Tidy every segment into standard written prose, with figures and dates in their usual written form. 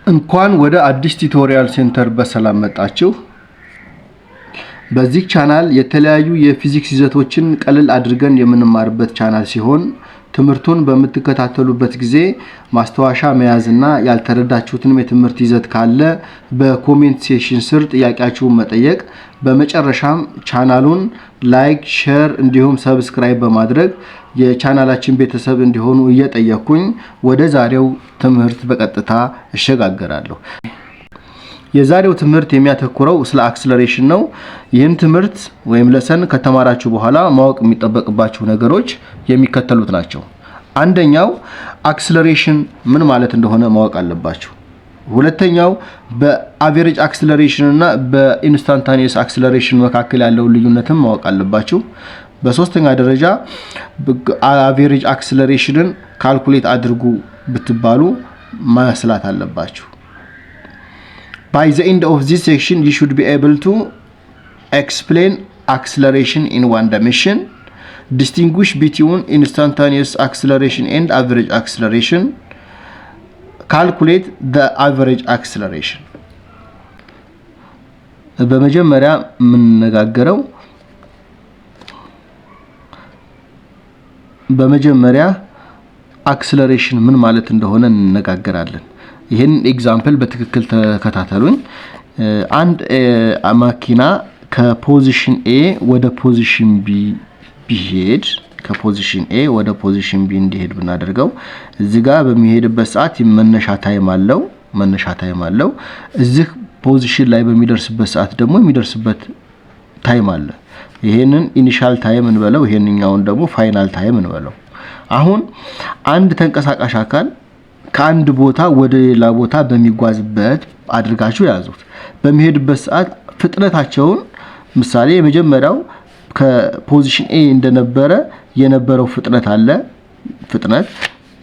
እንኳን ወደ አዲስ ቱቶሪያል ሴንተር በሰላም መጣችሁ። በዚህ ቻናል የተለያዩ የፊዚክስ ይዘቶችን ቀለል አድርገን የምንማርበት ቻናል ሲሆን ትምህርቱን በመተከታተሉበት ጊዜ ማስተዋሻ መያዝና ያልተረዳችሁትን የትምህርት ይዘት ካለ በኮሜንት ሴክሽን ስር ጥያቄያችሁን መጠየቅ፣ በመጨረሻም ቻናሉን ላይክ፣ ሼር እንዲሁም ሰብስክራይብ በማድረግ የቻናላችን ቤተሰብ እንዲሆኑ እየጠየቅኩኝ ወደ ዛሬው ትምህርት በቀጥታ እሸጋገራለሁ። የዛሬው ትምህርት የሚያተኩረው ስለ አክሰለሬሽን ነው። ይህን ትምህርት ወይም ለሰን ከተማራችሁ በኋላ ማወቅ የሚጠበቅባችሁ ነገሮች የሚከተሉት ናቸው። አንደኛው አክሰለሬሽን ምን ማለት እንደሆነ ማወቅ አለባችሁ። ሁለተኛው በአቨሬጅ አክሰለሬሽን እና በኢንስታንታኒየስ አክሰለሬሽን መካከል ያለው ልዩነትን ማወቅ አለባችሁ። በሶስተኛ ደረጃ አቨሬጅ አክሰለሬሽንን ካልኩሌት አድርጉ ብትባሉ ማስላት አለባችሁ። By the end of this section, you should be able to explain acceleration in one dimension, distinguish between instantaneous acceleration and average acceleration, calculate the average acceleration. በመጀመሪያ የምንነጋገረው አክሰለሬሽን ምን ማለት እንደሆነ እንነጋገራለን። ይሄን ኤግዛምፕል በትክክል ተከታተሉኝ። አንድ ማኪና ከፖዚሽን A ወደ ፖዚሽን B ቢሄድ ከፖዚሽን A ወደ ፖዚሽን B እንዲሄድ ብናደርገው እዚህ ጋር በሚሄድበት ሰዓት መነሻ ታይም አለው። እዚህ ፖዚሽን ላይ በሚደርስበት ሰዓት ደግሞ የሚደርስበት ታይም አለ። ይሄንን ኢኒሻል ታይም እንበለው፣ ይሄንኛውን ደግሞ ፋይናል ታይም እንበለው። አሁን አንድ ተንቀሳቃሽ አካል ከአንድ ቦታ ወደ ሌላ ቦታ በሚጓዝበት አድርጋችሁ ያዙት። በሚሄድበት ሰዓት ፍጥነታቸውን ምሳሌ የመጀመሪያው ከፖዚሽን A እንደነበረ የነበረው ፍጥነት አለ።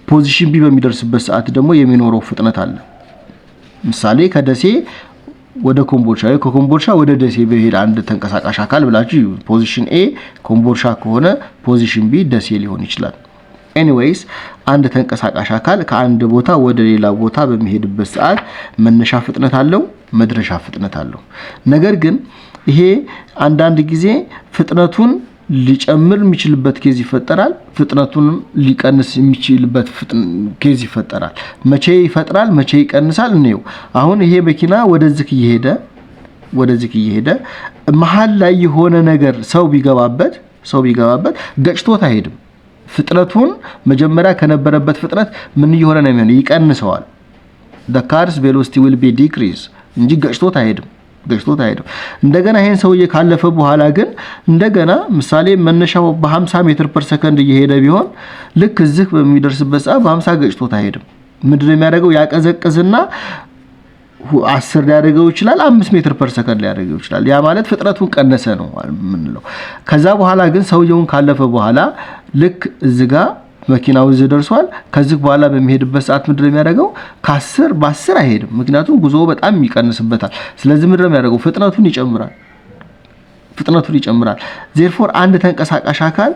ፖዚሽን B በሚደርስበት ሰዓት ደግሞ የሚኖረው ፍጥነት አለ። ምሳሌ ከደሴ ወደ ኮምቦልቻ፣ ከኮምቦልቻ ወደ ደሴ በሄድ አንድ ተንቀሳቃሽ አካል ብላችሁ ፖዚሽን A ኮምቦልቻ ከሆነ ፖዚሽን B ደሴ ሊሆን ይችላል። ኤኒዌይስ አንድ ተንቀሳቃሽ አካል ከአንድ ቦታ ወደ ሌላ ቦታ በሚሄድበት ሰዓት መነሻ ፍጥነት አለው፣ መድረሻ ፍጥነት አለው። ነገር ግን ይሄ አንዳንድ ጊዜ ፍጥነቱን ሊጨምር የሚችልበት ኬዝ ይፈጠራል፣ ፍጥነቱን ሊቀንስ የሚችልበት ኬዝ ይፈጠራል። መቼ ይፈጥራል፣ መቼ ይቀንሳል እንየው። አሁን ይሄ መኪና ወደዚህ እየሄደ መሃል ላይ የሆነ ነገር ሰው ቢገባበት ገጭቶት አይሄድም። ፍጥነቱን መጀመሪያ ከነበረበት ፍጥነት ምን ይሆነ ነው የሚሆነው? ይቀንሰዋል። the car's velocity will be decrease እንጂ ገጭቶት አይሄድም። እንደገና ይሄን ሰውዬ ካለፈ በኋላ ግን እንደገና ምሳሌ መነሻው በ50 ሜትር ፐር ሰከንድ እየሄደ ቢሆን ልክ እዚህ በሚደርስበት ሰዓት በ50 ገጭቶት አይሄድም። ምንድነው የሚያደርገው? ያቀዘቅዝና 10 ሊያደርገው ይችላል፣ 5 ሜትር ፐር ሰከንድ ሊያደርገው ይችላል። ያ ማለት ፍጥነቱን ቀነሰ ነው የምንለው። ከዛ በኋላ ግን ሰውየውን ካለፈ በኋላ ልክ እዚህ ጋር መኪናው እዚህ ደርሷል። ከዚህ በኋላ በሚሄድበት ሰዓት ምንድነው የሚያደርገው? ከ10 በ10 አይሄድም፣ ምክንያቱም ጉዞው በጣም ይቀንስበታል። ስለዚህ ምንድነው የሚያደርገው? ፍጥነቱን ይጨምራል። therefore አንድ ተንቀሳቃሽ አካል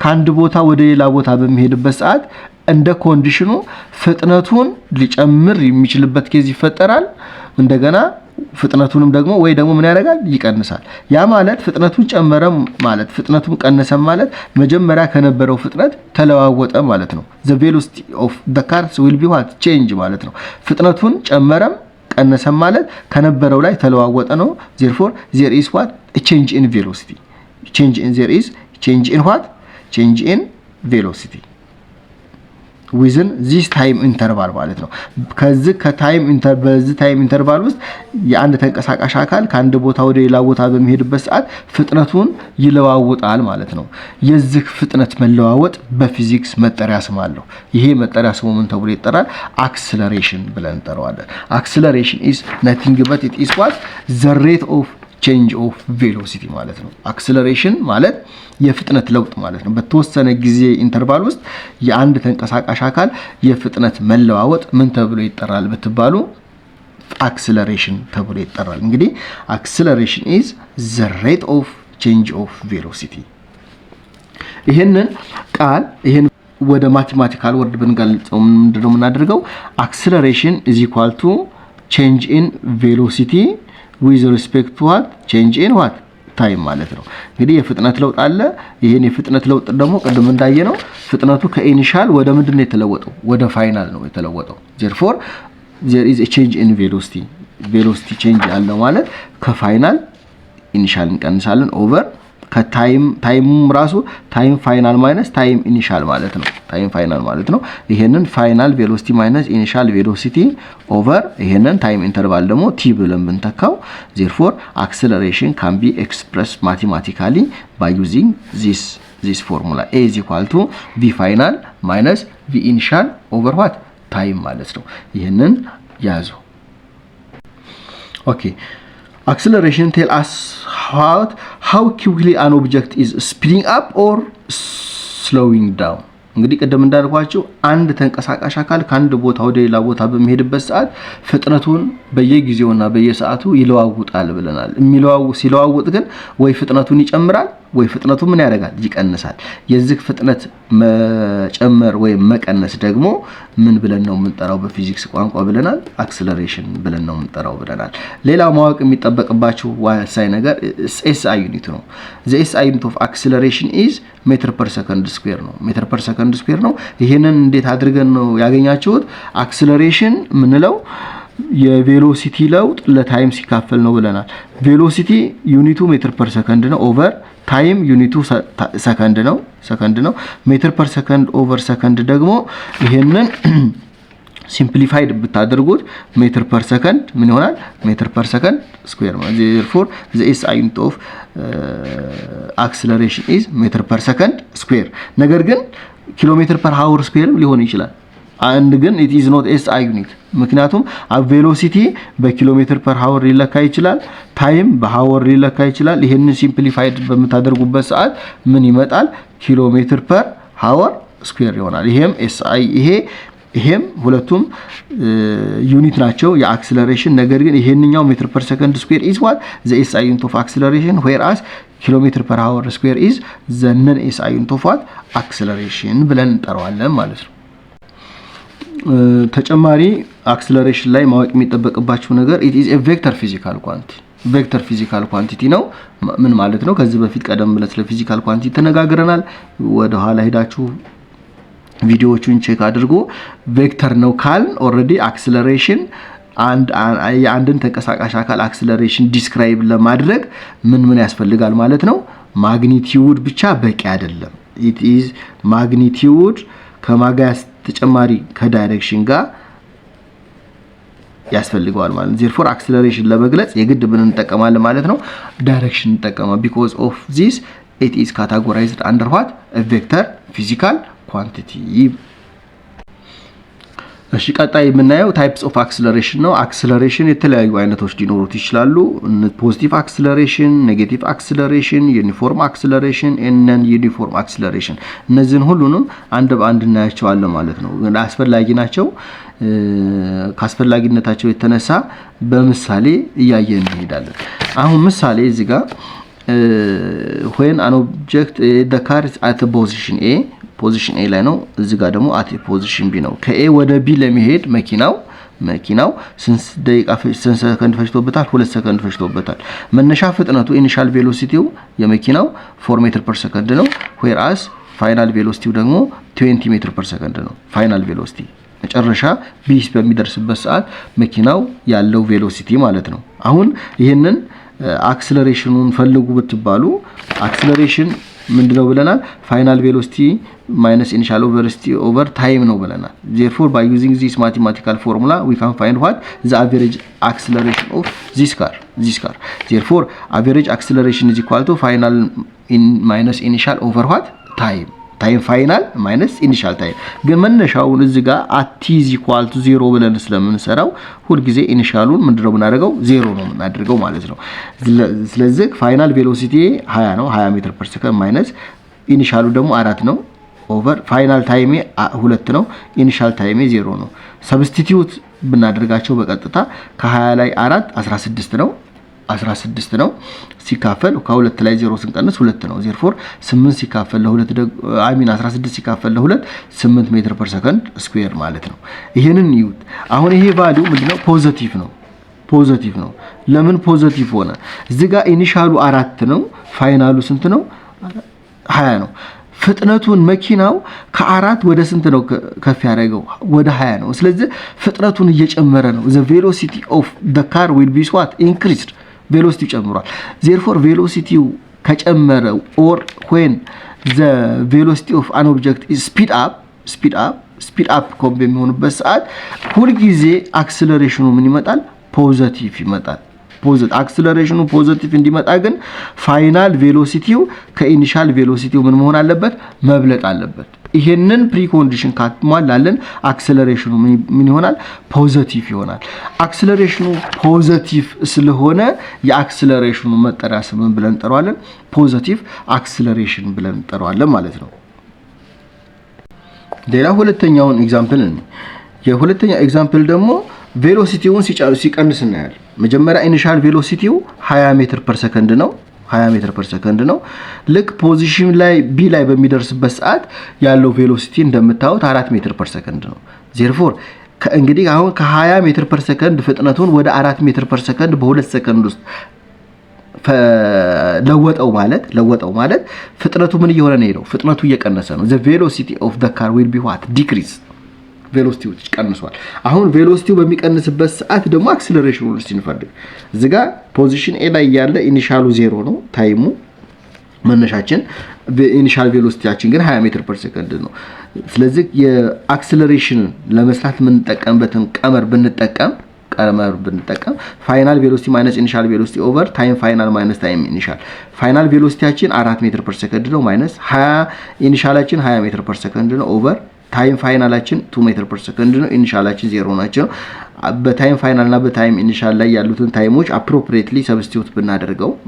ከአንድ ቦታ ወደ ሌላ ቦታ በሚሄድበት ሰዓት እንደ ኮንዲሽኑ ፍጥነቱን ሊጨምር የሚችልበት ኬዝ ይፈጠራል። እንደገና ፍጥነቱንም ደግሞ ምን ያደርጋል? ይቀንሳል። ያ ማለት ፍጥነቱን ጨመረ ማለት ፍጥነቱን ቀነሰ ማለት መጀመሪያ ከነበረው ፍጥነት ተለዋወጠ ማለት ነው። the velocity of the cars will be what change ማለት ነው። ፍጥነቱን ጨመረም ቀነሰ ማለት ከነበረው ላይ ተለዋወጠ ነው። therefore there is what a change in velocity. There is change in what? Change in velocity within this time interval ማለት ነው። ከዚህ ከታይም ኢንተርቫል ውስጥ የአንድ ተንቀሳቃሽ አካል ከአንድ ቦታ ወደ ሌላ ቦታ በሚሄድበት ሰዓት ፍጥነቱን ይለዋወጣል ማለት ነው። የዚህ ፍጥነት መለዋወጥ በፊዚክስ መጠሪያ ስም አለው። ይሄ መጠሪያ ስሙ ምን ተብሎ ይጠራል? አክሰለሬሽን ብለን እንጠራዋለን። አክሰለሬሽን is nothing but it is what the rate of change of velocity ማለት ነው። አክሰለሬሽን ማለት የፍጥነት ለውጥ ማለት ነው። በተወሰነ ጊዜ ኢንተርቫል ውስጥ የአንድ ተንቀሳቃሽ አካል የፍጥነት መለዋወጥ ምን ተብሎ ይጠራል ብትባሉ አክሰለሬሽን ተብሎ ይጠራል። እንግዲህ አክሰለሬሽን is the rate of change of velocity። ይሄንን ወደ ማቴማቲካል ወርድ ብንገልጸው ምንድነው የምናደርገው? አክሰለሬሽን is equal to ቼንጅ ኢን ቬሎሲቲ ዊዝ ሪስፔክት ቱ ዋት ቼንጅ ኢን ዋት ታይም ማለት ነው። እንግዲህ የፍጥነት ለውጥ አለ። ይሄን የፍጥነት ለውጥ ደግሞ ቅድም እንዳየነው ፍጥነቱ ከኢኒሻል ወደ ምንድን ነው የተለወጠው? ወደ ፋይናል ነው የተለወጠው። therefore there is a change in velocity ቬሎሲቲ ቼንጅ አለ ማለት ከፋይናል ኢኒሻል እንቀንሳለን ኦቨር ከታይም ራሱ ታይም ፋይናል ማይነስ ታይም ኢኒሻል ማለት ነው። ታይም ፋይናል ማለት ነው። ይሄንን ፋይናል ቬሎሲቲ ማይነስ ኢኒሻል ቬሎሲቲ ኦቨር ይሄንን ታይም ኢንተርቫል ደግሞ ቲ ብለን ብንተካው therefore acceleration can be expressed mathematically by using this formula a is equal to v final minus v initial over what time ማለት ነው። ይሄንን ያዙ። ኦኬ acceleration tell us how quickly an object is speeding up or slowing down እንግዲህ ቀደም እንዳልኳችሁ አንድ ተንቀሳቃሽ አካል ከአንድ ቦታ ወደ ሌላ ቦታ በሚሄድበት ሰዓት ፍጥነቱን በየጊዜውና በየሰዓቱ ይለዋውጣል ብለናል። ሲለዋውጥ ግን ወይ ፍጥነቱን ይጨምራል ወይ ፍጥነቱ ምን ያደርጋል? ይቀንሳል። የዚህ ፍጥነት መጨመር ወይ መቀነስ ደግሞ ምን ብለን ነው የምንጠራው? በፊዚክስ ቋንቋ ብለናል አክሰለሬሽን ብለን ነው የምንጠራው ብለናል። ሌላው ማወቅ የሚጠበቅባችሁ ዋሳኝ ነገር SI ዩኒት ነው። the SI unit of acceleration is meter per second square ነው። ሜትር ፐር ሰከንድ ስኩዌር ነው። ይሄንን እንዴት አድርገን ነው ያገኛችሁት? አክሰለሬሽን ምንለው የቬሎሲቲ ለውጥ ለታይም ሲካፈል ነው ብለናል። ቬሎሲቲ ዩኒቱ ሜትር ፐር ሰከንድ ነው ኦቨር ታይም ዩኒቱ ሰከንድ ነው። ሜትር ፐር ሰከንድ ኦቨር ሰከንድ ደግሞ ይሄንን ሲምፕሊፋይድ ብታደርጉት ሜትር ፐር ሰከንድ ምን ይሆናል? ሜትር ፐር ሰከንድ ስኩዌር ነው። therefore the SI unit of acceleration is ሜትር ፐር ሰከንድ ስኩዌር። ነገር ግን ኪሎ ሜትር ፐር ሃወር ስኩዌር ሊሆን ይችላል። አንድ ግን it is not SI unit ምክንያቱም ቬሎሲቲ በኪሎ ሜትር ፐር ሃወር ሊለካ ይችላል፣ ታይም በሃወር ሊለካ ይችላል። ይሄንን ሲምፕሊፋይድ በመታደርጉበት ሰዓት ምን ይመጣል? ኪሎ ሜትር ፐር ሃወር ስኩዌር ይሆናል። ይሄም SI ይሄም ሁለቱም ዩኒት ናቸው የአክሰለሬሽን። ነገር ግን ይሄንኛው ሜትር ፐር ሰከንድ ስኩዌር is what the SI unit of acceleration whereas ኪሎሜትር ፐር ሃወር ስኩዌር is the non SI unit of what acceleration ብለን እንጠራዋለን ማለት ነው። ተጨማሪ አክሰለሬሽን ላይ ማወቅ የሚጠበቅባችሁ ነገር it is a vector physical quantity ቬክተር ፊዚካል ኳንቲቲ ነው። ምን ማለት ነው? ከዚህ በፊት ቀደም ብለን ስለ ፊዚካል ኳንቲቲ ተነጋግረናል። ወደ ኋላ ሄዳችሁ ቪዲዮዎቹን ቼክ አድርጉ። ቬክተር ነው ካል ኦሬዲ አክሰለሬሽን አንድን ተንቀሳቃሽ አካል አክሰለሬሽን ዲስክራይብ ለማድረግ ምን ያስፈልጋል ማለት ነው? ማግኒቲዩድ ብቻ በቂ አይደለም። it is ማግኒቲዩድ ከማጋስ ተጨማሪ ከዳይሬክሽን ጋር ያስፈልጋል ማለት ነው። therefore acceleration ለመግለጽ የግድ ምን እንጠቀማለን ማለት ነው? ዳይሬክሽን እንጠቀማለን። because of this it is categorized under what? a vector physical quantity። እሺ ቀጣይ የምናየው ታይፕስ ኦፍ አክሰለሬሽን ነው። አክሰለሬሽን የተለያዩ አይነቶች ሊኖሩት ይችላሉ። ፖዚቲቭ አክሰለሬሽን፣ ኔጌቲቭ አክሰለሬሽን፣ ዩኒፎርም አክሰለሬሽን እና ዩኒፎርም አክሰለሬሽን እነዚህን ሁሉንም አንድ በአንድ እናያቸዋለን ማለት ነው። አስፈላጊ ናቸው። ካስፈላጊነታቸው የተነሳ በምሳሌ እያየን እንሄዳለን። አሁን ምሳሌ እዚህ ጋር when an object the car is at position A ፖዚሽን A ላይ ነው። እዚህ ጋር ደግሞ at ፖዚሽን B ነው። ከA ወደ B ለመሄድ መኪናው ስንት ሰከንድ ፈጅቶበታል? 2 ሰከንድ ፈጅቶበታል። መነሻ ፍጥነቱ ኢኒሻል ቬሎሲቲው የመኪናው 4 ሜትር ፐር ሰከንድ ነው። whereas ፋይናል ቬሎሲቲው ደግሞ 20 ሜትር ፐር ሰከንድ ነው። ፋይናል ቬሎሲቲ መጨረሻ B በሚደርስበት ሰዓት መኪናው ያለው ቬሎሲቲ ማለት ነው። አሁን ይሄንን አክሰለሬሽኑን ፈልጉ ብትባሉ አክሰለሬሽን ምንድነው ብለናል? ፋይናል ቬሎሲቲ minus initial velocity over time ነው ብለናል። therefore by using this mathematical formula we can find what the average acceleration of this car. therefore average acceleration is equal to final minus initial over what? time final minus initial time። ግን መነሻውን እዚህ ጋር at is equal to 0 ብለን ስለምንሰራው ሁሉ ጊዜ ኢኒሻሉን ምንድነው የምናደርገው? 0 ነው የምናደርገው ማለት ነው። ስለዚህ ፋይናል ቬሎሲቲ 20 ነው 20 ሜትር ፐር ሰከንድ ማይነስ ኢኒሻሉ ደግሞ 4 ነው ኦቨር ፋይናል ታይሜ 2 ነው ኢኒሻል ታይሜ 0 ነው። ሰብስቲቲዩት ብናደርጋቸው በቀጥታ ከ20 ላይ 4 16 ነው 16 ነው ሲካፈል ከ2 ላይ 0 ስንቀንስ 2 ነው therefore 8 ሲካፈል ለ2 16 ሲካፈል ለ2 8 ሜትር ፐር ሰከንድ ስኩዌር ማለት ነው ይሄንን ይዩት አሁን ይሄ ቫልዩ ምንድነው ፖዚቲቭ ነው ለምን ፖዚቲቭ ሆነ እዚህ ጋር ኢኒሻሉ 4 ነው ፋይናሉ ስንት ነው 20 ነው ፍጥነቱን መኪናው ከ4 ወደ ስንት ነው ከፍ ያደረገው ወደ 20 ነው ስለዚህ ፍጥነቱን እየጨመረ ነው the velocity of the car will be what increased velocity ጨምሯል therefore velocity ከጨመረ or when the velocity of an object is speed up በሚሆንበት ሰዓት ሁሉ ጊዜ አክሰለሬሽኑ ምን ይመጣል ፖዚቲቭ ይመጣል አክሰለሬሽኑ ፖዚቲቭ እንዲመጣ ግን ፋይናል ቬሎሲቲው ከኢኒሻል ቬሎሲቲው ምን መሆን አለበት መብለጥ አለበት ይሄንን ፕሪኮንዲሽን ካሟላለን አክሰለሬሽኑ ምን ይሆናል ፖዚቲቭ ይሆናል አክሰለሬሽኑ ፖዚቲቭ ስለሆነ የአክሰለሬሽኑ መጠሪያ ስም ብለን እንጠራዋለን ፖዚቲቭ አክሰለሬሽን ብለን እንጠራዋለን ማለት ነው ሌላ ሁለተኛውን ኤግዛምፕል የሁለተኛ ኤግዛምፕል ደግሞ ቬሎሲቲውን ሲቀንስ እናያለን መጀመሪያ ኢኒሻል ቬሎሲቲው 20 ሜትር ፐር ሰከንድ ነው 20 ሜትር ፐር ሰከንድ ነው ልክ ፖዚሽን ላይ ቢ ላይ በሚደርስበት ሰዓት ያለው ቬሎሲቲ እንደምታዩት 4 ሜትር ፐር ሰከንድ ነው therefore እንግዲህ አሁን ከ20 ሜትር ፐር ሰከንድ ፍጥነቱን ወደ 4 ሜትር ፐር ሰከንድ በ2 ሰከንድ ውስጥ ለወጠው ማለት ፍጥነቱ ምን እየሆነ ነው ሄደው ፍጥነቱ እየቀነሰ ነው the velocity of the car will be what decrease ቬሎሲቲው ቀንሷል አሁን ቬሎሲቲው በሚቀንስበት ሰዓት ደግሞ አክሰለሬሽኑን እንፈልግ እዚህ ጋር ፖዚሽን ኤ ላይ ያለ ኢኒሻሉ 0 ነው ታይሙ መነሻችን ኢኒሻል ቬሎሲቲያችን ግን 20 ሜትር ፐር ሰከንድ ነው ስለዚህ የአክሰለሬሽን ለመስራት ምን ተጠቀምበትን ቀመር ብንጠቀም ፋይናል ቬሎሲቲ ማይነስ ኢኒሻል ቬሎሲቲ ኦቨር ታይም ፋይናል ማይነስ ታይም ኢኒሻል ፋይናል ቬሎሲቲያችን 4 ሜትር ፐር ሰከንድ ነው ማይነስ 20 ኢኒሻላችን 20 ሜትር ፐር ሰከንድ ነው ኦቨር ታይም ፋይናላችን 2 ሜትር ፐር ሰከንድ ነው ኢኒሻላችን 0 ናቸው በታይም ፋይናል እና በታይም ኢኒሻል ላይ ያሉትን ታይሞች አፕሮፕሪየትሊ ሰብስቲዩት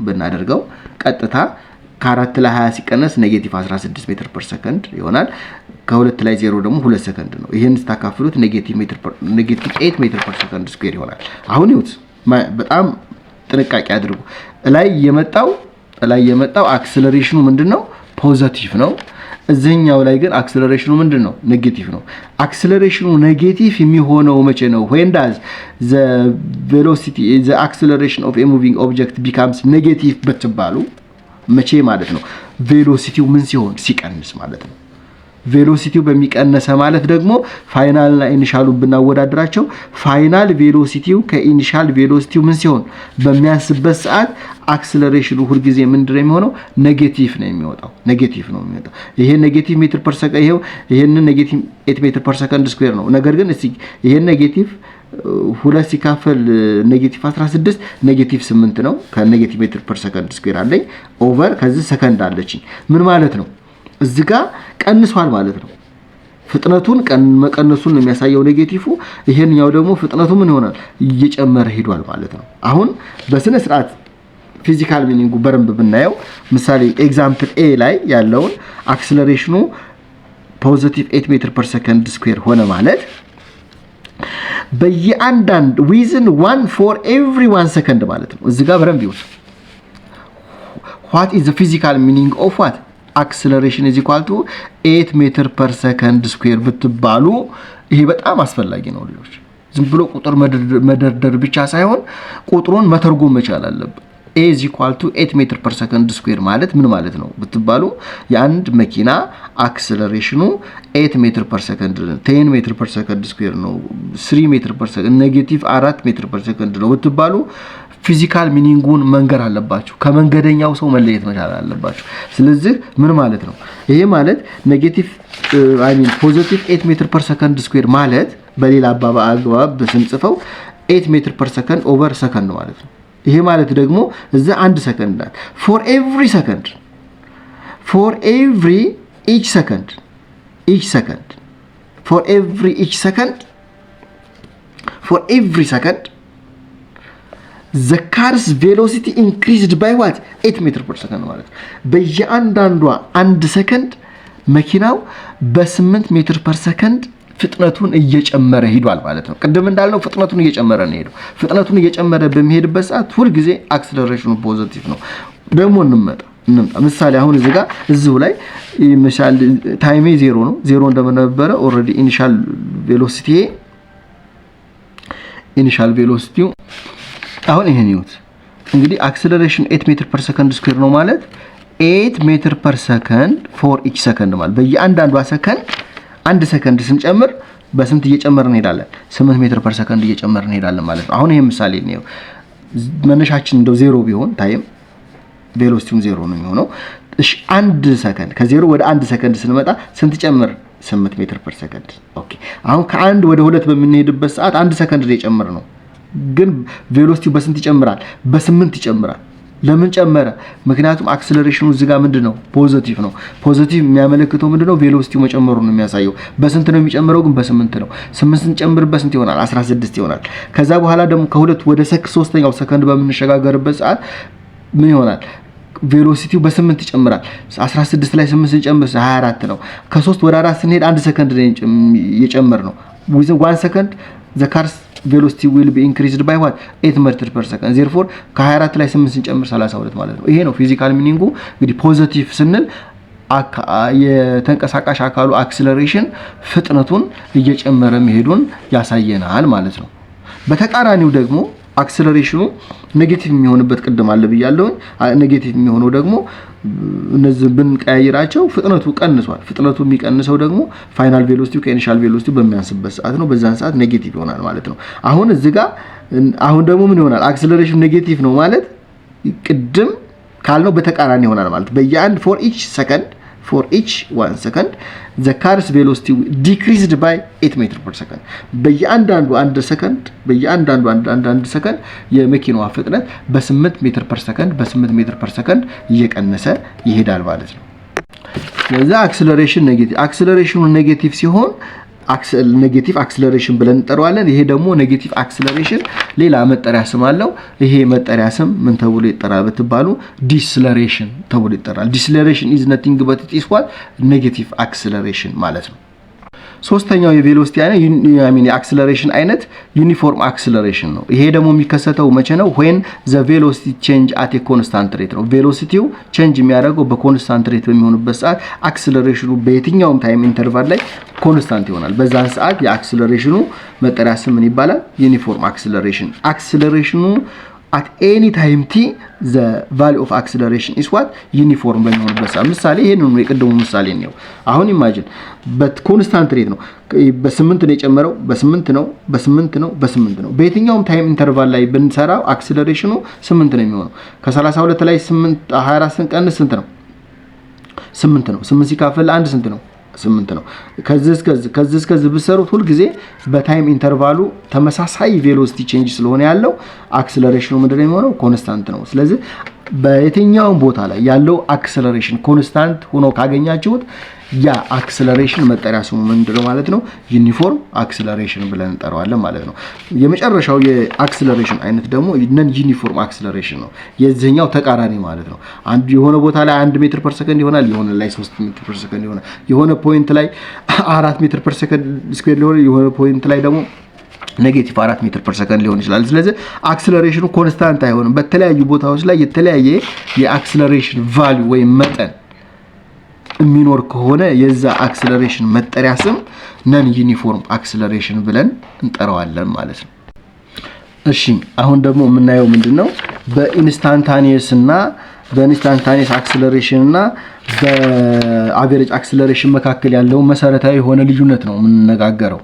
ብናደርገው ቀጥታ ከ4 ላይ 20 ሲቀነስ ኔጌቲቭ 16 ሜትር ፐር ሰከንድ ይሆናል ከ2 ላይ 0 ደግሞ 2 ሰከንድ ነው ይሄን ስታካፍሉት ኔጌቲቭ 8 ሜትር ፐር ሰከንድ ስኩዌር ይሆናል አሁን ይሁት በጣም ጥንቃቄ አድርጉ ላይ የመጣው አክሰለሬሽኑ ምንድነው ፖዚቲቭ ነው እዚህኛው ላይ ግን አክሰለሬሽኑ ምንድነው ኔጌቲቭ ነው አክሰለሬሽኑ ኔጌቲቭ የሚሆነው መቼ ነው when does the acceleration of a moving object becomes negative በተባሉ መቼ ማለት ነው ቬሎሲቲው ምን ሲሆን ሲቀንስ ማለት ነው ቬሎሲቲው በሚቀነሰ ማለት ደግሞ ፋይናል እና ኢኒሻሉ ብናወዳድራቸው ፋይናል ቬሎሲቲው ከኢኒሻል ቬሎሲቲው ምን ሲሆን በሚያንስበት ሰዓት አክሰለሬሽኑ ሁሉ ጊዜ ምንድነው የሚሆነው ኔጌቲቭ ነው የሚወጣው ይሄ ኔጌቲቭ ሜትር ፐር ሰከንድ ይሄንን ኔጌቲቭ 8 ሜትር ፐር ሰከንድ ስኩዌር ነው ነገር ግን እስቲ ይሄን ኔጌቲቭ 2 ሲካፈል ኔጌቲቭ 16 ኔጌቲቭ 8 ነው ከኔጌቲቭ ሜትር ፐር ሰከንድ ስኩዌር አለኝ ኦቨር ከዚህ ሰከንድ አለችኝ ምን ማለት ነው እዚህ ጋር ቀንሷል ማለት ነው ፍጥነቱን መቀነሱን ነው የሚያሳየው ኔጌቲቭ ይሄንኛው ደግሞ ፍጥነቱ ምን ይሆናል እየጨመረ ሄዷል ማለት ነው አሁን በስነ ስርዓት ፊዚካል ሚኒንጉ በረንብ ብናየው ምሳሌ ኤግዛምፕል ኤ ላይ ያለውን አክሰለሬሽኑ ፖዚቲቭ 8 ሜትር ፐር ሰከንድ ስኩዌር ሆነ ማለት በየአንዳንድ within 1 for every 1 second ማለት ነው እዚህ ጋር በረንብ ይውስ what is the physical meaning of what acceleration is equal to 8 meter per second square ብትባሉ ይሄ በጣም አስፈላጊ ነው ልጆች ዝም ብሎ ቁጥር መደርደር ብቻ ሳይሆን ቁጥሩን መተርጎም መቻል አለበት a is equal to 8 meter per second square ማለት ምን ማለት ነው ብትባሉ የአንድ መኪና አክሰለሬሽኑ 8 meter per second 10 meter per second square ነው 3 meter per second ኔጌቲቭ 4 meter per second ነው ብትባሉ ፊዚካል ሚኒንጉን መንገር አለባችሁ ከመንገደኛው ሰው መለየት መቻል አለባችሁ ስለዚህ ምን ማለት ነው ይሄ ማለት ኔጌቲቭ ፖዚቲቭ 8 meter per second square ማለት በሌላ አግባብ በስንጽፈው 8 meter per second over second ማለት ነው ይሄ ማለት ደግሞ እዛ 1 ሰከንድ ናት for every each second for every second the car's velocity increased by what 8 meter per second ማለት በየአንዳንዷ 1 ሰከንድ መኪናው በ8 ሜትር ፐር ሰከንድ ፍጥነቱን እየጨመረ ሄዷል ማለት ነው። ቅድም እንዳልነው ፍጥነቱን እየጨመረ ነው ሄዶ ፍጥነቱን እየጨመረ በሚሄድበት ሰዓት ሁሉ ጊዜ አክሰለሬሽኑ ፖዚቲቭ ነው። ደግሞ እንምጣ ምሳሌ አሁን እዚህ ጋር እዚሁ ላይ ምሳሌ ታይሜ 0 ነው 0 እንደነበረ ኦሬዲ ኢኒሻል ቬሎሲቲው አሁን ይሄን ይሁት እንግዲህ አክሰለሬሽን 8 ሜትር ፐር ሰከንድ ስኩዌር ነው ማለት 8 ሜትር ፐር ሰከንድ ፎር ኢች ሰከንድ ማለት በየአንዳንዷ ሰከንድ አንድ ሰከንድ ስንጨምር በስንት እየጨመርን እንሄዳለን 8 ሜትር ፐር ሰከንድ እየጨመርን እንሄዳለን ማለት ነው። አሁን ይሄ ምሳሌ ነው መነሻችን እንደው 0 ቢሆን ታይም ቬሎሲቲው 0 ነው የሚሆነው። እሺ አንድ ሰከንድ ከ0 ወደ 1 ሰከንድ ስንመጣ ስንት ጨምር 8 ሜትር ፐር ሰከንድ። ኦኬ አሁን ከ1 ወደ 2 በምንሄድበት ሰዓት 1 ሰከንድ ላይ ጨምር ነው ግን ቬሎሲቲው በስንት ይጨምራል በ8 ይጨምራል። ለምን ጨመረ? ምክንያቱም አክሰለሬሽኑ እዚህ ጋር ምንድነው ፖዚቲቭ ነው። ፖዚቲቭ የሚያመለክተው ምንድነው ቬሎሲቲው መጨመሩን ነው የሚያሳየው። በስንት ነው የሚጨምረው ግን በ8 ነው። 8 ስንጨምር በስንት ይሆናል 16 ይሆናል። ከዛ በኋላ ደግሞ ከሁለት ወደ ሶስተኛው ሰከንድ በምንሸጋገርበት ሰዓት ምን ይሆናል ቬሎሲቲው በ8 ይጨምራል። 16 ላይ 8 ስንጨምር 24 ነው። ከ3 ወደ 4 ስንሄድ 1 ሰከንድ ላይ እየጨመር ነው። within 1 second the car's velocity will be increased by what 8 meters per second therefore ከ24 ላይ 8 ስንጨምር 32 ማለት ነው። ይሄ ነው ፊዚካል ሚኒንጉ። እንግዲህ ፖዚቲቭ ስንል የተንቀሳቃሽ አካሉ አክሰለሬሽን ፍጥነቱን እየጨመረ መሄዱን ያሳየናል ማለት ነው። በተቃራኒው ደግሞ አክሰለሬሽኑ ኔጌቲቭ የሚሆንበት ቅድም አለ ብያለሁ። ኔጌቲቭ የሚሆነው ደግሞ እነዚህ ብንቀያይራቸው ፍጥነቱ ቀንሷል። ፍጥነቱ የሚቀንሰው ደግሞ ፋይናል ቬሎሲቲው ከኢኒሻል ቬሎሲቲው በሚያንስበት ሰዓት ነው። በዛን ሰዓት ኔጌቲቭ ይሆናል ማለት ነው። አሁን እዚህ ጋር አሁን ደግሞ ምን ይሆናል አክሰለሬሽን ኔጌቲቭ ነው ማለት ቅድም ካልነው በተቃራኒ ይሆናል ማለት በየአንድ for each 1 second the car's velocity decreased by 8 meter per second በየአንዳንዱ አንድ ሰከንድ የመኪናዋ ፍጥነት በ8 ሜትር ፐር ሰከንድ እየቀነሰ ይሄዳል ማለት ነው። ስለዚህ አክሰለሬሽኑ ኔጌቲቭ ሲሆን ኔጌቲቭ አክሰለሬሽን ብለን እንጠራዋለን። ይሄ ደግሞ ኔጌቲቭ አክሰለሬሽን ሌላ መጠሪያ ስም አለው። ይሄ መጠሪያ ስም ምን ተብሎ ይጠራል በተባሉ ዲስለሬሽን ተብሎ ይጠራል። ዲስለሬሽን is nothing but it is what ኔጌቲቭ አክሰለሬሽን ማለት ነው። ሶስተኛው የቬሎሲቲ አይነት የአክሰለሬሽን አይነት ዩኒፎርም አክሰለሬሽን ነው። ይሄ ደግሞ የሚከሰተው መቼ ነው? when the velocity change at a constant rate ነው። ቬሎሲቲው ቼንጅ የሚያደርገው በኮንስታንት ሬት በሚሆንበት ሰዓት አክሰለሬሽኑ በየትኛውም ታይም ኢንተርቫል ላይ ኮንስታንት ይሆናል። በዛን ሰዓት የአክሰለሬሽኑ መጠሪያ ስም ምን ይባላል? ዩኒፎርም አክሰለሬሽን። አክሰለሬሽኑ at any time t the value of acceleration is what uniform በሚሆንበት ሰዓት ምሳሌ ይሄን ነው የቀደሙ ምሳሌ ነው። አሁን ኢማጂን በኮንስታንት ሬት ነው በ8 ነው የጨመረው በ8 ነው በየትኛውም ታይም ኢንተርቫል ላይ ብንሰራው አክሰለሬሽኑ 8 ነው የሚሆነው። ከ32 ላይ 8 24 ስንቀንስ ስንት ነው? 8 ነው። 8 ሲካፈል 1 ስንት ነው? 8 ነው። ከዚህ ብሰሩት ሁሉ ጊዜ በታይም ኢንተርቫሉ ተመሳሳይ ቬሎሲቲ ቼንጅ ስለሆነ ያለው አክሰለሬሽኑ ምንድነው የሚሆነው? ኮንስታንት ነው። ስለዚህ በየትኛውም ቦታ ላይ ያለው አክሰለሬሽን ኮንስታንት ሆኖ ካገኛችሁት ያ አክሰለሬሽን መጠሪያ ስሙ ምንድነው ማለት ነው? ዩኒፎርም አክሰለሬሽን ብለን እንጠራዋለን ማለት ነው። የመጨረሻው የአክሰለሬሽን አይነት ደግሞ ነን ዩኒፎርም አክሰለሬሽን ነው። የዚህኛው ተቃራኒ ማለት ነው። አንድ የሆነ ቦታ ላይ 1 ሜትር ፐር ሰከንድ ይሆናል፣ የሆነ ላይ 3 ሜትር ፐር ሰከንድ ይሆናል፣ የሆነ ፖይንት ላይ 4 ሜትር ፐር ሰከንድ ስኩዌር ሊሆን፣ የሆነ ፖይንት ላይ ደግሞ ኔጌቲቭ 4 ሜትር ፐር ሰከንድ ሊሆን ይችላል። ስለዚህ አክሰለሬሽኑ ኮንስታንት አይሆንም። በተለያዩ ቦታዎች ላይ የተለያየ የአክሰለሬሽን ቫልዩ ወይም መጠን የሚኖር ከሆነ የዛ አክሰለሬሽን መጠሪያ ስም ነን ዩኒፎርም አክሰለሬሽን ብለን እንጠራዋለን ማለት ነው። እሺ አሁን ደግሞ የምናየው ምንድነው በኢንስታንታኒየስ አክሰለሬሽን እና በአቨሬጅ አክሰለሬሽን መካከል ያለው መሰረታዊ የሆነ ልዩነት ነው የምንነጋገረው።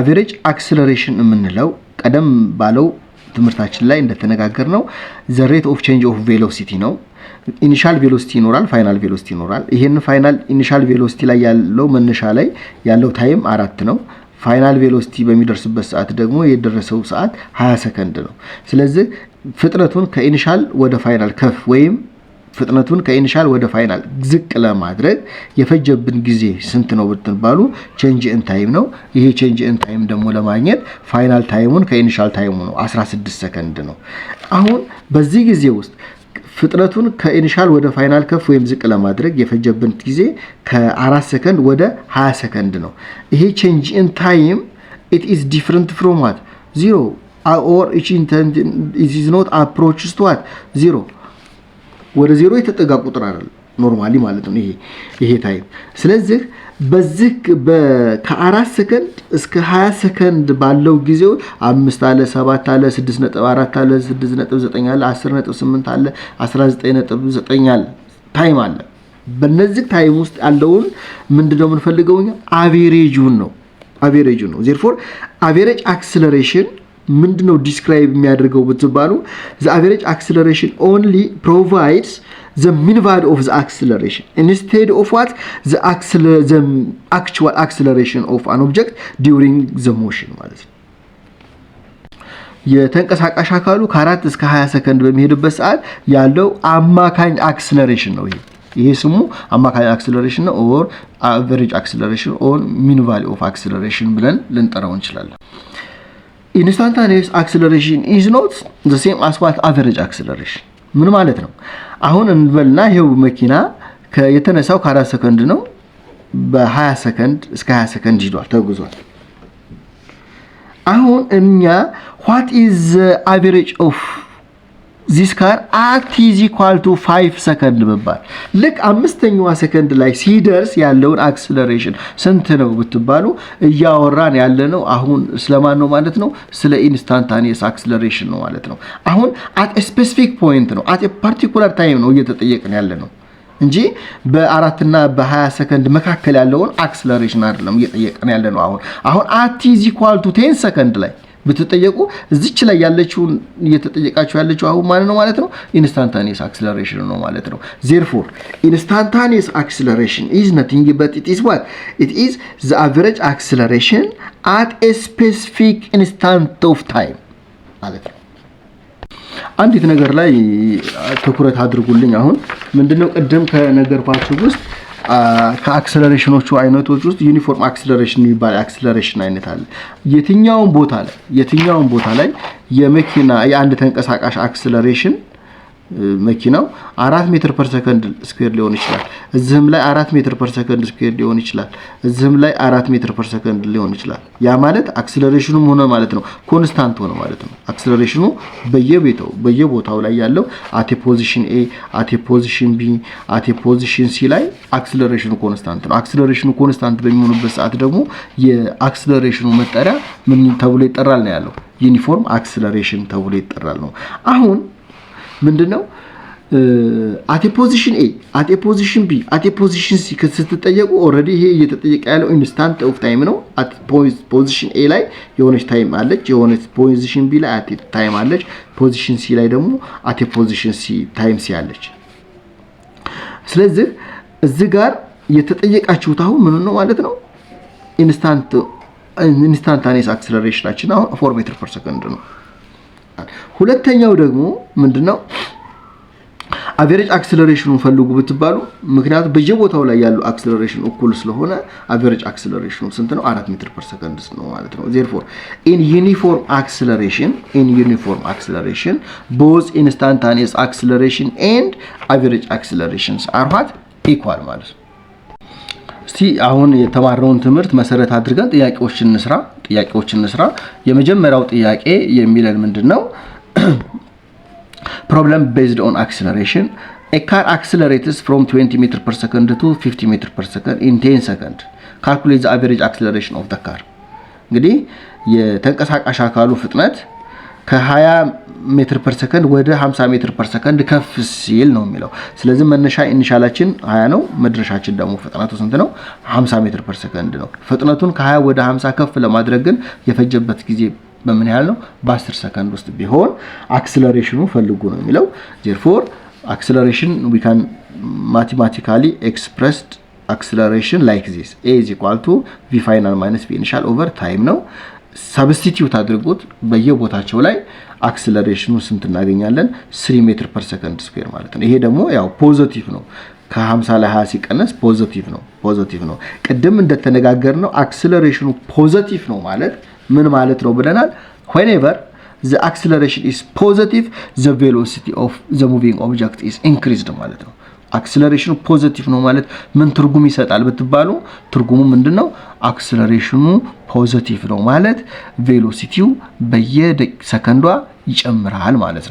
አቨሬጅ አክሰለሬሽን የምንለው ቀደም ባለው ትምህርታችን ላይ እንደተነጋገርነው the rate of change of velocity ነው። ኢኒሻል ቬሎሲቲ ይኖራል፣ ፋይናል ቬሎሲቲ ይኖራል። ይሄን ፋይናል ኢኒሻል ቬሎሲቲ ላይ ያለው መነሻ ላይ ያለው ታይም 4 ነው። ፋይናል ቬሎሲቲ በሚደርስበት ሰዓት ደግሞ የደረሰው ሰዓት 20 ሰከንድ ነው። ስለዚህ ፍጥነቱን ከኢኒሻል ወደ ፋይናል ከፍ ወይም ፍጥነቱን ከኢኒሻል ወደ ፋይናል ዝቅ ለማድረግ የፈጀብን ጊዜ ስንት ነው ብትባሉ ቼንጅ ኢን ታይም ነው። ይሄ ቼንጅ ኢን ታይም ደግሞ ለማግኘት ፋይናል ታይሙን ከኢኒሻል ታይሙ ነው 16 ሰከንድ ነው። አሁን በዚህ ጊዜ ውስጥ ፍጥነቱን ከኢኒሻል ወደ ፋይናል ከፍ ወይም ዝቅ ለማድረግ የፈጀብን ጊዜ ከ4 ሰከንድ ወደ 20 ሰከንድ ነው። ይሄ ቼንጅ ኢን ታይም it is different from what 0 or it is not approaches to what 0 ወደ 0 የተጠጋ ቁጥር አይደል ኖርማሊ ማለት ነው ይሄ ታይም። ስለዚህ በዚህ ከ4 ሰከንድ እስከ 20 ሰከንድ ባለው ጊዜው 5 አለ 7 አለ 6.4 አለ 6.9 አለ 10.8 አለ 19.9 አለ ታይም አለ። በእነዚህ ታይም ውስጥ ያለውን ምንድነው የምንፈልገው? አቬሬጁን ነው therefore average acceleration ምንድነው ዲስክራይብ የሚያደርገው ብትባሉ the average acceleration only provides the mean value of the acceleration instead of what the actual acceleration of an object during the motion ማለት ነው። የተንቀሳቃሽ አካሉ ከ4 እስከ 20 ሰከንድ በሚሄድበት ሰዓት ያለው አማካኝ አክሰለሬሽን ነው ይሄ ስሙ አማካኝ አክሰለሬሽን ነው or average acceleration or mean value of acceleration ብለን ልንጠራው እንችላለን። instantaneous acceleration is not the same as what average acceleration ምን ማለት ነው? አሁን እንበልና ይሄው መኪና የተነሳው ከ4 ሰከንድ ነው በ20 ሰከንድ እስከ 20 ሰከንድ ሄዷል ተጉዟል። አሁን እኛ what is the average of this car at is equal to 5 ሰከንድ በባል ልክ 5ኛዋ ሰከንድ ላይ ሲደርስ ያለውን አክሰለሬሽን ስንት ነው ብትባሉ እያወራን ያለነው አሁን ስለማን ነው ማለት ነው? ስለ ኢንስታንታኒየስ አክሰለሬሽን ነው ማለት ነው። አሁን at a specific point ነው at a particular time ነው እየተጠየቅን ያለነው እንጂ በ4 እና በ20 ሰከንድ መካከል ያለውን አክሰለሬሽን አይደለም እየተጠየቅን ያለነው። አሁን at is equal to 10 ሰከንድ ላይ ብትጠየቁ እዚች ላይ ያለችው እየተጠየቃችሁ ያለችው አሁን ማለት ነው ኢንስታንታኒየስ አክሰለሬሽን ነው ማለት ነው። therefore instantaneous acceleration is nothing but it is what it is the average acceleration at a specific instant of time ማለት ነው። አንዲት ነገር ላይ ትኩረት አድርጉልኝ። አሁን ምንድነው ቅድም ከነገርኳችሁ ውስጥ ከአክሰለሬሽኖቹ አይነቶች ውስጥ ዩኒፎርም አክሰለሬሽን የሚባል አክሰለሬሽን አይነት አለ። የትኛውን ቦታ ላይ የመኪና የአንድ ተንቀሳቃሽ አክሰለሬሽን መኪናው 4 ሜትር ፐር ሰከንድ ስኩዌር ሊሆን ይችላል። እዚህም ላይ 4 ሜትር ፐር ሰከንድ ስኩዌር ሊሆን ይችላል። እዚህም ላይ 4 ሜትር ፐር ሰከንድ ሊሆን ይችላል። ያ ማለት አክሰለሬሽኑም ሆነ ማለት ነው ኮንስታንት ሆነ ማለት ነው። አክሰለሬሽኑ በየቦታው ላይ ያለው አት ፖዚሽን ኤ አት ፖዚሽን ቢ አት ፖዚሽን ሲ ላይ አክሰለሬሽኑ ኮንስታንት ነው። አክሰለሬሽኑ ኮንስታንት በሚሆንበት ሰዓት ደግሞ የአክሰለሬሽኑ መጠሪያ ምን ተብሎ ይጠራል ነው ያለው? ዩኒፎርም አክሰለሬሽን ተብሎ ይጠራል ነው። አሁን ምንድነው at position A at position B at position C ከተጠየቁ ኦሬዲ ይሄ እየተጠየቀ ያለው ኢንስታንት ኦፍ ታይም ነው። at position A ላይ የሆነች ታይም አለች፣ የሆነች position B ላይ at ታይም አለች፣ position C ላይ ደግሞ at position C ታይም C አለች። ስለዚህ እዚህ ጋር የተጠየቃችሁት አሁን ምን ነው ማለት ነው ኢንስታንታኒየስ አክሰለሬሽናችን አሁን 4 ሜትር ፐር ሰከንድ ነው። ሁለተኛው ደግሞ ምንድነው አቨሬጅ አክሰለሬሽኑን ፈልጉ ብትባሉ ምክንያቱም በየቦታው ላይ ያለው አክሰለሬሽን እኩል ስለሆነ አቨሬጅ አክሰለሬሽኑ ስንት ነው? 4 ሜትር ፐር ሰከንድ ነው ማለት ነው። therefore in uniform acceleration both instantaneous acceleration and average accelerations are what equal ማለት ነው። እስቲ አሁን የተማርነውን ትምህርት መሰረት አድርገን ጥያቄዎችን እንስራ። የመጀመሪያው ጥያቄ የሚለን ምንድነው? problem based on acceleration a car accelerates from 20 meter per second to 50 meter per second in 10 seconds calculate the average acceleration of the car። እንግዲህ የተንቀሳቃሽ አካሉ ፍጥነት ከ20 ሜትር ፐር ሰከንድ ወደ 50 ሜትር ፐር ሰከንድ ከፍ ሲል ነው የሚለው። ስለዚህ መነሻ ኢኒሻላችን 20 ነው፣ መድረሻችን ደግሞ ፍጥነቱ ስንት ነው? 50 ሜትር ፐር ሰከንድ ነው። ፍጥነቱን ከ20 ወደ 50 ከፍ ለማድረግ ግን የፈጀበት ጊዜ በምን ያህል ነው? በ10 ሰከንድ ውስጥ ቢሆን አክሰለሬሽኑ ፈልጉ ነው የሚለው። therefore acceleration we can mathematically expressed acceleration like this a is equal to v final minus v initial over time ነው። ሰብስቲቲዩት አድርጉት በየቦታቸው ላይ አክሰለሬሽኑ ስንት እናገኛለን? 3 ሜትር ፐር ሰከንድ ስኩዌር ማለት ነው። ይሄ ደግሞ ያው ፖዚቲቭ ነው። ከ50 ላይ 20 ሲቀነስ ፖዚቲቭ ነው። ቅድም እንደተነጋገርነው አክሰለሬሽኑ ፖዚቲቭ ነው ማለት ምን ማለት ነው ብለናል? whenever the acceleration is positive, the velocity of the moving object is increased ማለት ነው። አክሰለሬሽኑ ፖዚቲቭ ነው ማለት ምን ትርጉም ይሰጣል ብትባሉ ትርጉሙ ምንድነው? አክሰለሬሽኑ ፖዚቲቭ ነው ማለት ቬሎሲቲው በየሰከንዷ ይጨምራል ማለት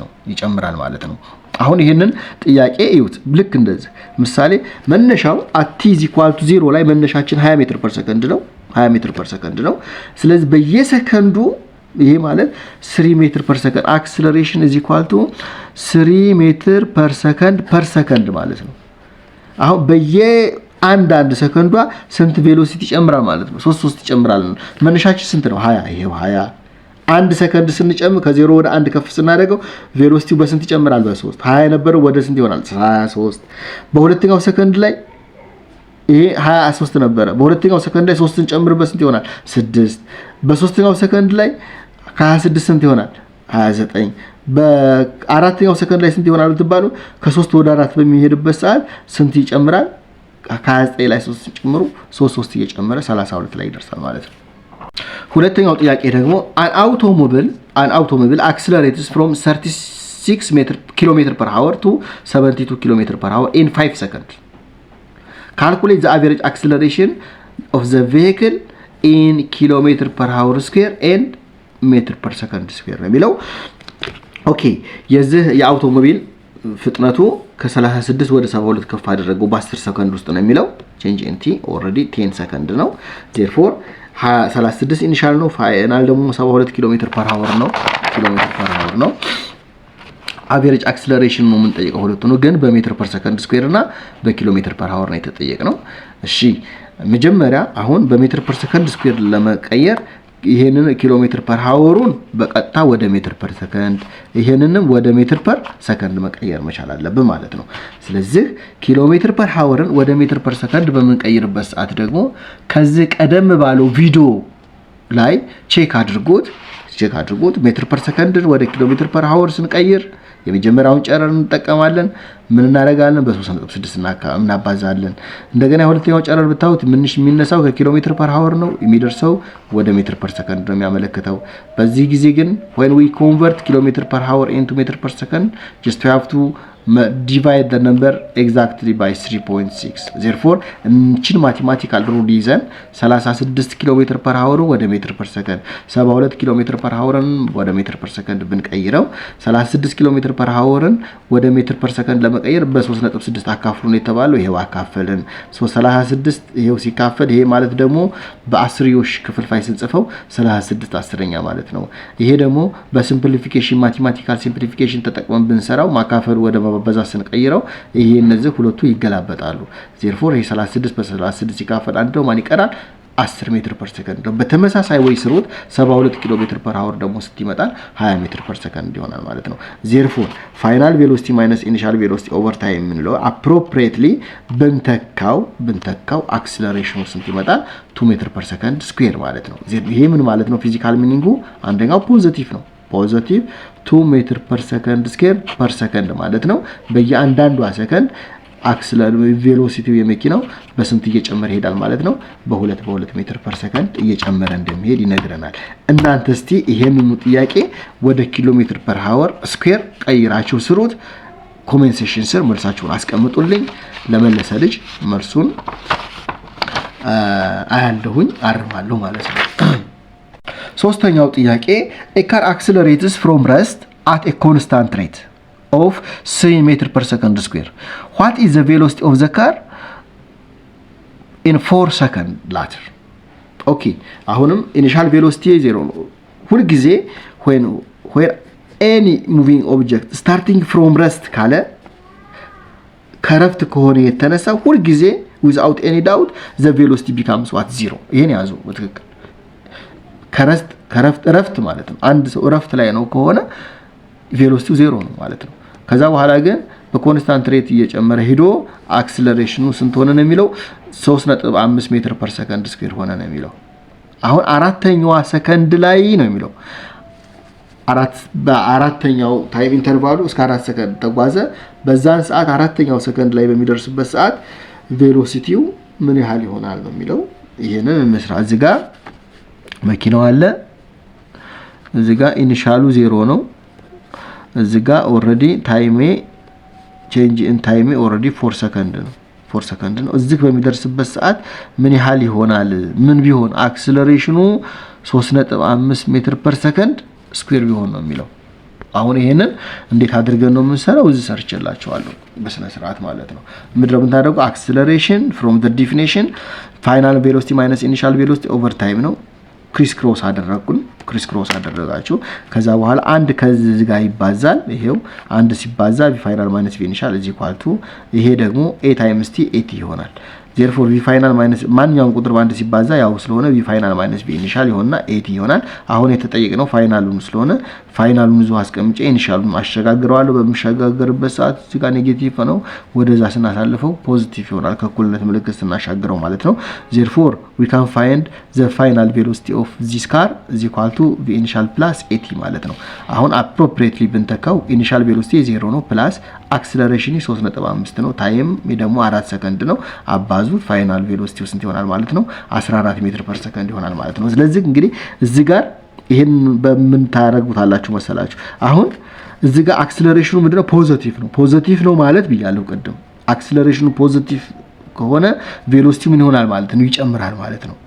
ነው። አሁን ይሄንን ጥያቄ እዩት። ልክ እንደዚህ ምሳሌ መነሻው @0 ላይ መነሻችን 20 ሜትር ፐር ሰከንድ ነው። ስለዚህ በየሰከንዱ ይሄ ማለት 3 ሜትር ፐር ሰከንድ አክሰለሬሽን = 3 ሜትር ፐር ሰከንድ ማለት ነው። አሁን አንድ ሰከንዷ ስንት ቬሎሲቲ ይጨምራል ማለት ነው? 3 ይጨምራል። መነሻችን ስንት ነው? 20። ይሄው 20 አንድ ሰከንድ ስንጨምር ከ0 ወደ 1 ከፍ ስናደርገው ቬሎሲቲው በስንት ይጨምራል? በ3። 20 የነበረው ወደ ስንት ይሆናል? 23። በሁለተኛው ሰከንድ ላይ ይሄ 23 ነበረ። በሁለተኛው ሰከንድ ላይ 3ን ጨምርበት ስንት ይሆናል? 6። በሶስተኛው ሰከንድ ላይ ከ26 ስንት ይሆናል? 29። በአራተኛው ሰከንድ ላይ ስንት ይሆናል ብትባሉ ከ3 ወደ 4 በሚሄድበት ሰዓት ስንት ይጨምራል? ከ29 ላይ 3 ጨምሩ 3 እየጨመረ 32 ላይ ይደርሳል ማለት ነው። ሁለተኛው ጥያቄ ደግሞ an automobile accelerates from 36 km/h to 72 km/h in 5 seconds. Calculate the average acceleration of the vehicle in km/h² and m/s² ነው የሚለው። ኦኬ የዚህ የአውቶሞቢል ፍጥነቱ ከ36 ወደ 72 ከፍ አደረገው በ10 ሰከንድ ውስጥ ነው የሚለው። change nt already 10 ሰከንድ ነው። therefore 36 ኢኒሻል ነው፣ ፋይናል ደግሞ 72 km/h ነው። አቨሬጅ አክሰለሬሽን ነው የምንጠይቀው ሁለቱ ነው፣ ግን በሜትር ፐር ሰከንድ ስኩዌር እና በኪሎሜትር/h ነው የተጠየቀው። እሺ መጀመሪያ አሁን በሜትር ፐር ሰከንድ ስኩዌር ለመቀየር ይሄንን ኪሎሜትር/hን በቀጥታ ወደ ሜትር ፐር ሰከንድ ይሄንንም ወደ ሜትር ፐር ሰከንድ መቀየር መቻል አለብን ማለት ነው። ስለዚህ ኪሎሜትር/hን ወደ ሜትር ፐር ሰከንድ በመንቀይርበት ሰዓት ደግሞ ከዚህ ቀደም ባለው ቪዲዮ ላይ ቼክ አድርጉት ሜትር ፐር ሰከንድ ወደ ኪሎሜትር/h ስንቀይር የመጀመሪያውን ጨረር እንጠቀማለን። ምን እናደርጋለን? በ3.6 እናባዛለን። እንደገና የሁለተኛው ጨረር ብታዩት ምንሽ የሚነሳው ከኪሎሜትር/h ነው፣ የሚደርሰው ወደ ሜትር ፐር ሰከንድ ነው የሚያመለክተው። በዚህ ጊዜ ግን when we convert km/h into meter per second just have to divide the number exactly by 3.6. therefore እንችን ማቴማቲካል ሩል ይዘን 36 km/h ወደ ሜትር ፐር ሰከንድ 72 km/h ወደ ሜትር ፐር ሰከንድ ብንቀይረው 36 km/h ወደ ሜትር ፐር ሰከንድ ለመቀየር በ3.6 አካፍሉን የተባለው ይሄው አካፈልን። 36 ይሄው ሲካፈል ይሄ ማለት ደግሞ በ10ዮሽ ክፍልፋይ ስንጽፈው 36 10ኛ ማለት ነው። ይሄ ደግሞ በሲምፕሊፊኬሽን ማቴማቲካል ሲምፕሊፊኬሽን ተጠቅመን ብንሰራው ማካፈል ወደ በዛ ስንቀይረው ይሄ እነዚህ ሁለቱ ይገላበጣሉ። therefore ይሄ 36 በ36 ሲካፈል አንድ ነው ማን ይቀራል? 10 ሜትር ፐር ሰከንድ ነው። በተመሳሳይ ወይ ስሩት 72 km/h ደግሞ ስትይመጣል 20 ሜትር ፐር ሰከንድ ይሆናል ማለት ነው። therefore final velocity minus initial velocity over time ነው appropriately ብንተካው acceleration ስንት ይመጣል? 2 ሜትር ፐር ሰከንድ ስኩዌር ማለት ነው። ይሄ ምን ማለት ነው? ፊዚካል ሚኒንጉ አንደኛው ፖዚቲቭ ነው። ፖዚቲቭ 2 ሜትር ፐር ሰከንድ ስኩዌር ፐር ሰከንድ ማለት ነው። በየአንዳንዷ ሰከንድ አክሰለሬሽን ቬሎሲቲው የመኪናው በስንት እየጨመረ ይሄዳል ማለት ነው? በ2 ሜትር ፐር ሰከንድ እየጨመረ እንደሚሄድ ይነግረናል። እናንተ እስቲ ይሄንኑ ጥያቄ ወደ km/h ስኩዌር ቀይራችሁ ስሩት። ኮሜንት ሴክሽን ስር መልሳችሁን አስቀምጡልኝ። ለመለሰ ልጅ መልሱን አያለሁኝ አርማለሁ ማለት ነው። ሶስተኛው ጥያቄ a car accelerates from rest at a constant rate of 3 meter per second square. What is the velocity of the car in 4 seconds later? Okay, አሁንም initial velocity 0 ነው። ሁሉ ጊዜ when any moving object starting from rest ካለ ከረፍት ከሆነ የተነሳ ሁሉ ጊዜ without any doubt the velocity becomes what 0. ይሄን ያዙ በትክክል ከረፍት ማለት ነው። አንድ ሰው ረፍት ላይ ነው ከሆነ ቬሎሲቲው 0 ነው ማለት ነው። ከዛ በኋላ ግን በኮንስታንት ሬት እየጨመረ ሄዶ አክሰለሬሽኑ ስንት ሆነ ነው የሚለው 3.5 ሜትር ፐር ሰከንድ ስኩዌር ሆነ ነው የሚለው። አሁን አራተኛዋ ሰከንድ ላይ ነው የሚለው። በአራተኛው ታይም ኢንተርቫሉ እስከ 4 ሰከንድ ተጓዘ። በዛን ሰዓት አራተኛው ሰከንድ ላይ በሚደርስበት ሰዓት ቬሎሲቲው ምን ያህል ይሆናል ነው የሚለው። ይሄንን እንስራ። እዚህ ጋር መኪናው አለ። እዚህ ጋር ኢኒሻሉ 0 ነው እዚህ ጋር ኦሬዲ ታይሜ ቼንጅ ኢን ታይሜ ኦሬዲ 4 ሰከንድ ነው 4 ሰከንድ ነው እዚህ በሚደርስበት ሰዓት ምን ያህል ይሆናል ምን ቢሆን አክሰለሬሽኑ 3.5 ሜትር ፐር ሰከንድ ስኩዌር ቢሆን ነው የሚለው አሁን ይሄንን እንዴት አድርገን ነው የምንሰራው እዚህ ሰርችላችኋለሁ በስነ ስርዓት ማለት ነው ምድረው እንታደርጉ አክሰለሬሽን ፍሮም ዘ ዲፊኒሽን ፋይናል ቬሎሲቲ ማይነስ ኢኒሻል ቬሎሲቲ ኦቨር ታይም ነው ክሪስ ክሮስ አደረጋችሁ ከዛ በኋላ አንድ ከዚህ ጋር ይባዛል ይሄው አንድ ሲባዛ v ፋይናል ማይነስ v ኢኒሻል is equal to ይሄ ደግሞ a times t at ይሆናል therefore v ፋይናል ማይነስ ማንኛውም ቁጥር በአንድ ሲባዛ ያው ስለሆነ v ፋይናል ማይነስ v ኢኒሻል ይሆንና at ይሆናል አሁን የተጠየቀው ፋይናሉን ስለሆነ ፋይናሉን ዙ አስቀምጬ ኢኒሻሉን አሸጋግረዋለሁ በመሸጋገርበት ሰዓት እዚህ ጋር ኔጌቲቭ ነው ወደዛ ስናሳልፈው ፖዚቲቭ ይሆናል ከኩልነት ምልክት ስናሻግረው ማለት ነው therefore we can find the final velocity of this car is equal to v initial plus at ማለት ነው አሁን appropriately ብንተካው initial velocity 0 ነው plus acceleration 3.5 ነው ታይም ደግሞ 4 ሰከንድ ነው አባዙት ፋይናል ቬሎሲቲው ስንት ይሆናል ማለት ነው 14 ሜትር ፐር ሰከንድ ይሆናል ማለት ነው ስለዚህ እንግዲህ እዚህ ጋር ይሄን በምን ታረጉታላችሁ መሰላችሁ አሁን እዚህ ጋር አክሰለሬሽኑ ምንድነው ፖዚቲቭ ነው ማለት ብያለሁ ቀደም አክሰለሬሽኑ ፖዚቲቭ ከሆነ ቬሎሲቲው ምን ይሆናል ማለት ነው ይጨምራል ማለት ነው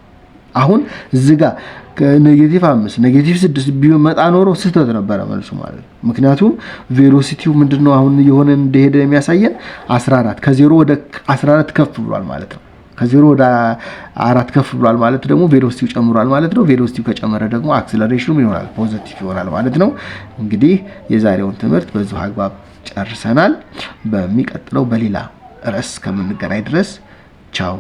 አሁን እዚህ ጋር ከኔጌቲቭ 5 ኔጌቲቭ 6 ቢመጣ ኖሮ ስህተት ነበር መልሱ ማለት ምክንያቱም ቬሎሲቲው ምንድነው አሁን የሆነ እንደሄደ የሚያሳየን 14 ከ0 ወደ 14 ከፍ ብሏል ማለት ነው ከ0 ወደ 4 ከፍ ብሏል ማለት ደግሞ ቬሎሲቲው ጨምሯል ማለት ነው ቬሎሲቲው ከጨመረ ደግሞ አክሰለሬሽኑ ይሆናል ፖዚቲቭ ይሆናል ማለት ነው እንግዲህ የዛሬውን ትምህርት በዚሁ አግባብ ጨርሰናል በሚቀጥለው በሌላ ርዕስ ከምንገናኝ ድረስ ቻው